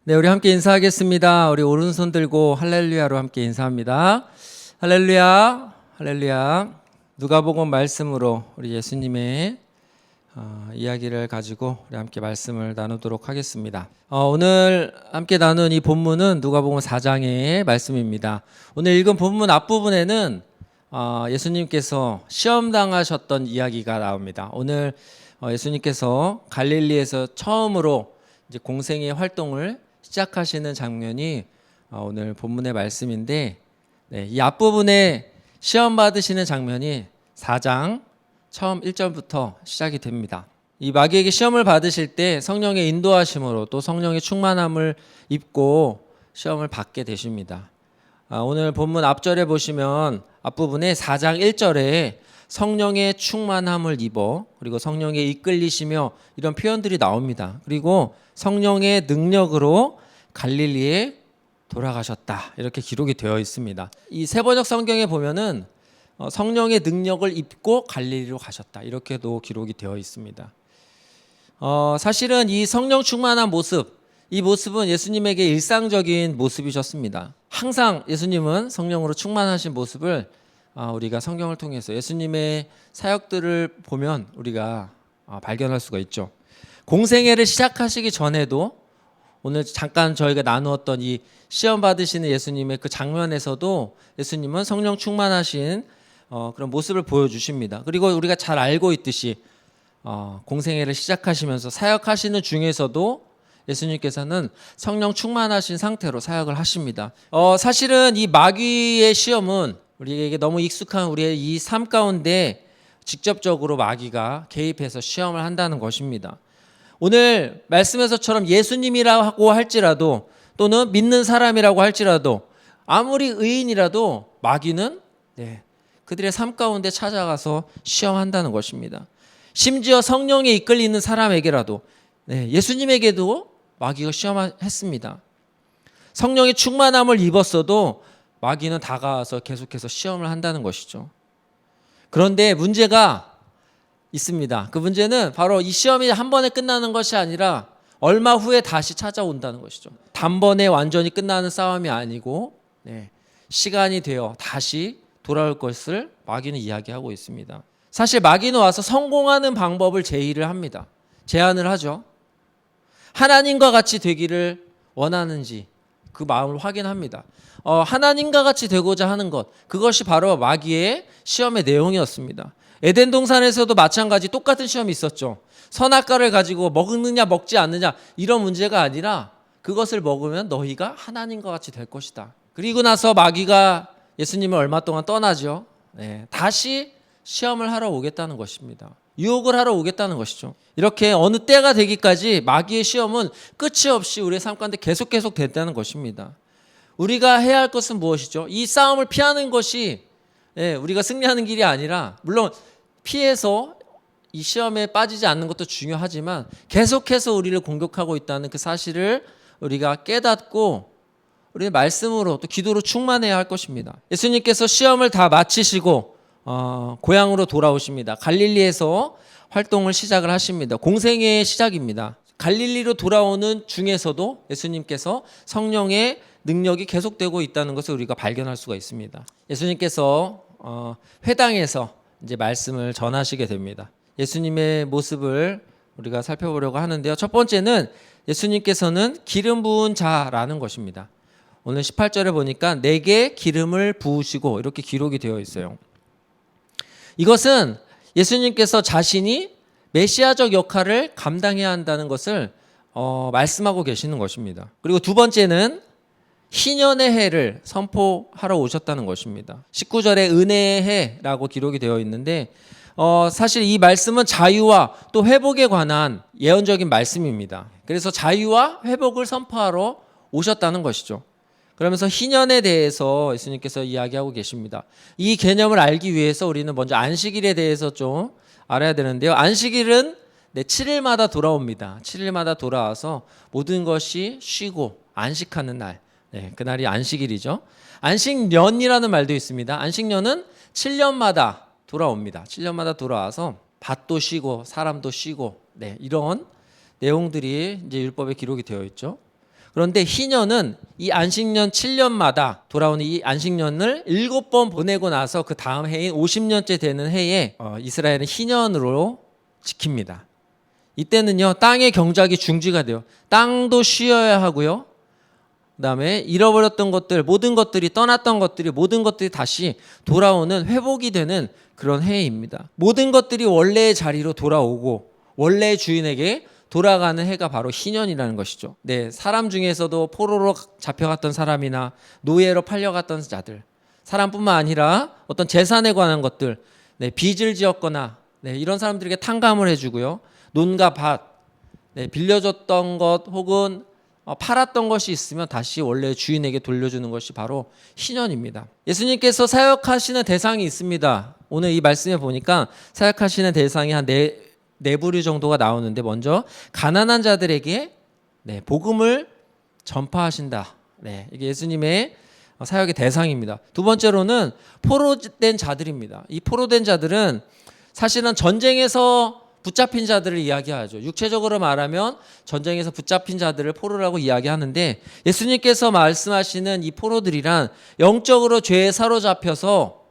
네, 우리 함께 인사하겠습니다. 우리 오른손 들고 할렐루야로 함께 인사합니다. 할렐루야, 할렐루야. 누가복음 말씀으로 우리 예수님의 이야기를 가지고 우리 함께 말씀을 나누도록 하겠습니다. 오늘 함께 나눈 이 본문은 누가복음 4장의 말씀입니다. 오늘 읽은 본문 앞부분에는 예수님께서 시험 당하셨던 이야기가 나옵니다. 오늘 예수님께서 갈릴리에서 처음으로 이제 공생의 활동을 시작하시는 장면이 오늘 본문의 말씀인데, 이 앞부분에 시험 받으시는 장면이 4장 처음 1절부터 시작이 됩니다. 이 마귀에게 시험을 받으실 때 성령의 인도하심으로 또 성령의 충만함을 입고 시험을 받게 되십니다. 오늘 본문 앞절에 보시면 앞부분에 4장 1절에 성령의 충만함을 입어, 그리고 성령에 이끌리시며 이런 표현들이 나옵니다. 그리고 성령의 능력으로 갈릴리에 돌아가셨다, 이렇게 기록이 되어 있습니다. 이 세번역 성경에 보면은 성령의 능력을 입고 갈릴리로 가셨다, 이렇게도 기록이 되어 있습니다. 사실은 이 성령 충만한 모습, 이 모습은 예수님에게 일상적인 모습이셨습니다. 항상 예수님은 성령으로 충만하신 모습을 우리가 성경을 통해서 예수님의 사역들을 보면 우리가 발견할 수가 있죠. 공생애를 시작하시기 전에도 오늘 잠깐 저희가 나누었던 이 시험 받으시는 예수님의 그 장면에서도 예수님은 성령 충만하신 그런 모습을 보여주십니다. 그리고 우리가 잘 알고 있듯이 공생애를 시작하시면서 사역하시는 중에서도 예수님께서는 성령 충만하신 상태로 사역을 하십니다. 사실은 이 마귀의 시험은 우리에게 너무 익숙한 우리의 이 삶 가운데 직접적으로 마귀가 개입해서 시험을 한다는 것입니다. 오늘 말씀에서처럼 예수님이라고 할지라도 또는 믿는 사람이라고 할지라도 아무리 의인이라도 마귀는 그들의 삶 가운데 찾아가서 시험한다는 것입니다. 심지어 성령에 이끌리는 사람에게라도 예수님에게도 마귀가 시험했습니다. 성령의 충만함을 입었어도 마귀는 다가와서 계속해서 시험을 한다는 것이죠. 그런데 문제가 있습니다. 그 문제는 바로 이 시험이 한 번에 끝나는 것이 아니라 얼마 후에 다시 찾아온다는 것이죠. 단번에 완전히 끝나는 싸움이 아니고 시간이 되어 다시 돌아올 것을 마귀는 이야기하고 있습니다. 사실 마귀는 와서 성공하는 방법을 제의를 합니다. 제안을 하죠. 하나님과 같이 되기를 원하는지 그 마음을 확인합니다. 하나님과 같이 되고자 하는 것, 그것이 바로 마귀의 시험의 내용이었습니다. 에덴 동산에서도 마찬가지 똑같은 시험이 있었죠. 선악과를 가지고 먹느냐 먹지 않느냐 이런 문제가 아니라 그것을 먹으면 너희가 하나님과 같이 될 것이다. 그리고 나서 마귀가 예수님을 얼마 동안 떠나죠. 다시 시험을 하러 오겠다는 것입니다. 유혹을 하러 오겠다는 것이죠. 이렇게 어느 때가 되기까지 마귀의 시험은 끝이 없이 우리의 삶 가운데 계속 된다는 것입니다. 우리가 해야 할 것은 무엇이죠? 이 싸움을 피하는 것이 우리가 승리하는 길이 아니라, 물론 피해서 이 시험에 빠지지 않는 것도 중요하지만 계속해서 우리를 공격하고 있다는 그 사실을 우리가 깨닫고 우리의 말씀으로 또 기도로 충만해야 할 것입니다. 예수님께서 시험을 다 마치시고 고향으로 돌아오십니다. 갈릴리에서 활동을 시작을 하십니다. 공생애의 시작입니다. 갈릴리로 돌아오는 중에서도 예수님께서 성령의 능력이 계속되고 있다는 것을 우리가 발견할 수가 있습니다. 예수님께서 회당에서 이제 말씀을 전하시게 됩니다. 예수님의 모습을 우리가 살펴보려고 하는데요. 첫 번째는 예수님께서는 기름 부은 자라는 것입니다. 오늘 18절에 보니까 내게 기름을 부으시고 이렇게 기록이 되어 있어요. 이것은 예수님께서 자신이 메시아적 역할을 감당해야 한다는 것을 말씀하고 계시는 것입니다. 그리고 두 번째는 희년의 해를 선포하러 오셨다는 것입니다. 19절에 은혜의 해라고 기록이 되어 있는데 사실 이 말씀은 자유와 또 회복에 관한 예언적인 말씀입니다. 그래서 자유와 회복을 선포하러 오셨다는 것이죠. 그러면서 희년에 대해서 예수님께서 이야기하고 계십니다. 이 개념을 알기 위해서 우리는 먼저 안식일에 대해서 좀 알아야 되는데요. 안식일은 7일마다 돌아옵니다. 7일마다 돌아와서 모든 것이 쉬고 안식하는 날, 그날이 안식일이죠. 안식년이라는 말도 있습니다. 안식년은 7년마다 돌아옵니다. 7년마다 돌아와서 밭도 쉬고 사람도 쉬고 이런 내용들이 이제 율법에 기록이 되어 있죠. 그런데 희년은 이 안식년 7년마다 돌아오는 이 안식년을 7번 보내고 나서 그 다음 해인 50년째 되는 해에 이스라엘은 희년으로 지킵니다. 이때는요, 땅의 경작이 중지가 돼요. 땅도 쉬어야 하고요. 그다음에 잃어버렸던 것들, 모든 것들이 떠났던 것들이 모든 것들이 다시 돌아오는 회복이 되는 그런 해입니다. 모든 것들이 원래의 자리로 돌아오고 원래의 주인에게 돌아가는 해가 바로 희년이라는 것이죠. 네, 사람 중에서도 포로로 잡혀갔던 사람이나 노예로 팔려갔던 자들, 사람뿐만 아니라 어떤 재산에 관한 것들, 네, 빚을 지었거나 네, 이런 사람들에게 탕감을 해주고요. 논과 밭, 네, 빌려줬던 것 혹은 팔았던 것이 있으면 다시 원래 주인에게 돌려주는 것이 바로 희년입니다. 예수님께서 사역하시는 대상이 있습니다. 오늘 이 말씀에 보니까 사역하시는 대상이 한 네 부류 정도가 나오는데, 먼저 가난한 자들에게 네, 복음을 전파하신다. 네, 이게 예수님의 사역의 대상입니다. 두 번째로는 포로된 자들입니다. 이 포로된 자들은 사실은 전쟁에서 붙잡힌 자들을 이야기하죠. 육체적으로 말하면 전쟁에서 붙잡힌 자들을 포로라고 이야기하는데, 예수님께서 말씀하시는 이 포로들이란 영적으로 죄에 사로잡혀서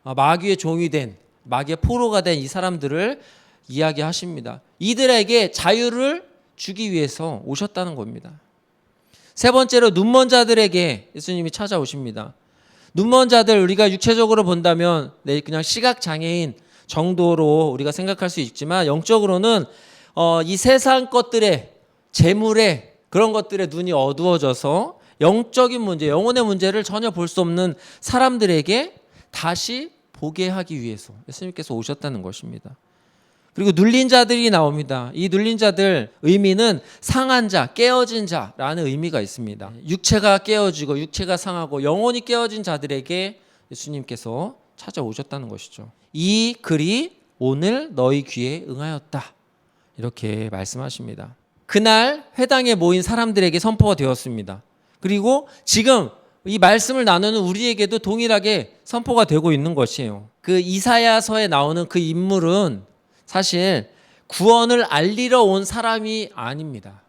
마귀의 종이 된, 마귀의 포로가 된 이 사람들을 이야기하십니다. 이들에게 자유를 주기 위해서 오셨다는 겁니다. 세 번째로 눈먼 자들에게 예수님이 찾아오십니다. 눈먼 자들, 우리가 육체적으로 본다면 그냥 시각장애인 정도로 우리가 생각할 수 있지만, 영적으로는 이 세상 것들에, 재물에, 그런 것들에 눈이 어두워져서 영적인 문제, 영혼의 문제를 전혀 볼 수 없는 사람들에게 다시 보게 하기 위해서 예수님께서 오셨다는 것입니다. 그리고 눌린 자들이 나옵니다. 이 눌린 자들 의미는 상한 자, 깨어진 자라는 의미가 있습니다. 육체가 깨어지고 육체가 상하고 영혼이 깨어진 자들에게 예수님께서 찾아오셨다는 것이죠. 이 글이 오늘 너희 귀에 응하였다, 이렇게 말씀하십니다. 그날 회당에 모인 사람들에게 선포가 되었습니다. 그리고 지금 이 말씀을 나누는 우리에게도 동일하게 선포가 되고 있는 것이에요. 그 이사야서에 나오는 그 인물은 사실 구원을 알리러 온 사람이 아닙니다.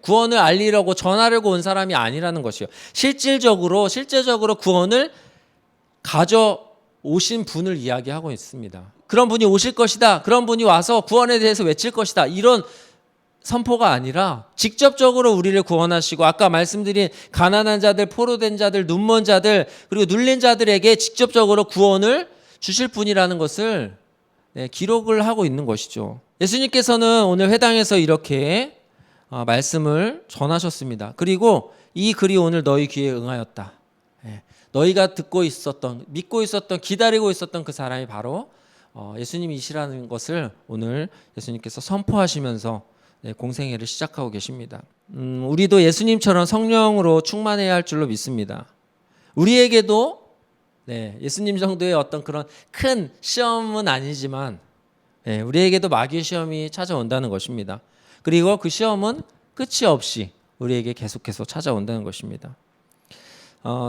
구원을 알리려고 전하려고 온 사람이 아니라는 것이요. 실질적으로 구원을 가져오신 분을 이야기하고 있습니다. 그런 분이 오실 것이다. 그런 분이 와서 구원에 대해서 외칠 것이다. 이런 선포가 아니라 직접적으로 우리를 구원하시고, 아까 말씀드린 가난한 자들, 포로된 자들, 눈먼 자들, 그리고 눌린 자들에게 직접적으로 구원을 주실 분이라는 것을 기록을 하고 있는 것이죠. 예수님께서는 오늘 회당에서 이렇게 말씀을 전하셨습니다. 그리고 이 글이 오늘 너희 귀에 응하였다. 너희가 듣고 있었던, 믿고 있었던, 기다리고 있었던 그 사람이 바로 예수님이시라는 것을 오늘 예수님께서 선포하시면서 공생애를 시작하고 계십니다. 우리도 예수님처럼 성령으로 충만해야 할 줄로 믿습니다. 우리에게도 예수님 정도의 어떤 그런 큰 시험은 아니지만 우리에게도 마귀의 시험이 찾아온다는 것입니다. 그리고 그 시험은 끝이 없이 우리에게 계속해서 찾아온다는 것입니다.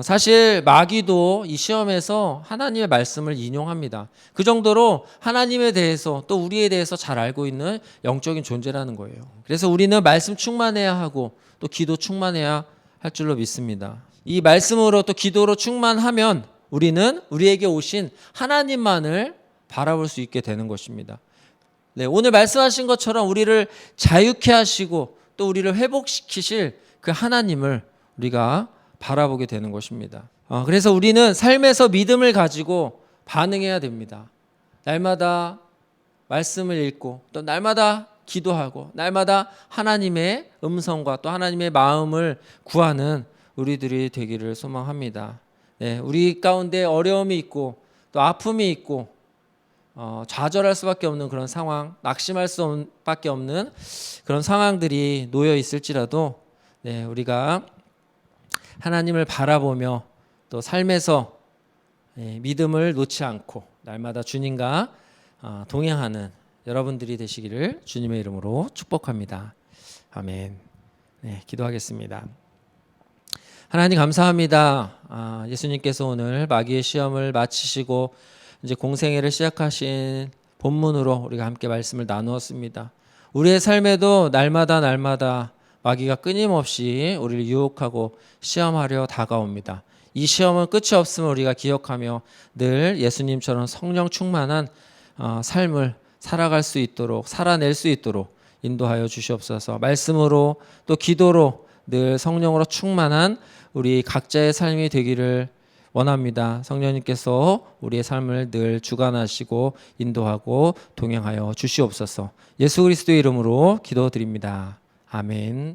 사실 마귀도 이 시험에서 하나님의 말씀을 인용합니다. 그 정도로 하나님에 대해서 또 우리에 대해서 잘 알고 있는 영적인 존재라는 거예요. 그래서 우리는 말씀 충만해야 하고 또 기도 충만해야 할 줄로 믿습니다. 이 말씀으로 또 기도로 충만하면 우리는 우리에게 오신 하나님만을 바라볼 수 있게 되는 것입니다. 오늘 말씀하신 것처럼 우리를 자유케 하시고 또 우리를 회복시키실 그 하나님을 우리가 바라보게 되는 것입니다. 그래서 우리는 삶에서 믿음을 가지고 반응해야 됩니다. 날마다 말씀을 읽고 또 날마다 기도하고 날마다 하나님의 음성과 또 하나님의 마음을 구하는 우리들이 되기를 소망합니다. 우리 가운데 어려움이 있고 또 아픔이 있고 좌절할 수밖에 없는 그런 상황, 낙심할 수밖에 없는 그런 상황들이 놓여 있을지라도 우리가 하나님을 바라보며 또 삶에서 믿음을 놓지 않고 날마다 주님과 동행하는 여러분들이 되시기를 주님의 이름으로 축복합니다. 아멘. 기도하겠습니다. 하나님 감사합니다. 예수님께서 오늘 마귀의 시험을 마치시고 이제 공생애를 시작하신 본문으로 우리가 함께 말씀을 나누었습니다. 우리의 삶에도 날마다 마귀가 끊임없이 우리를 유혹하고 시험하려 다가옵니다. 이 시험은 끝이 없음을 우리가 기억하며 늘 예수님처럼 성령 충만한 삶을 살아갈 수 있도록, 살아낼 수 있도록 인도하여 주시옵소서. 말씀으로 또 기도로 늘 성령으로 충만한 우리 각자의 삶이 되기를 원합니다. 성령님께서 우리의 삶을 늘 주관하시고 인도하고 동행하여 주시옵소서. 예수 그리스도의 이름으로 기도드립니다. 아멘.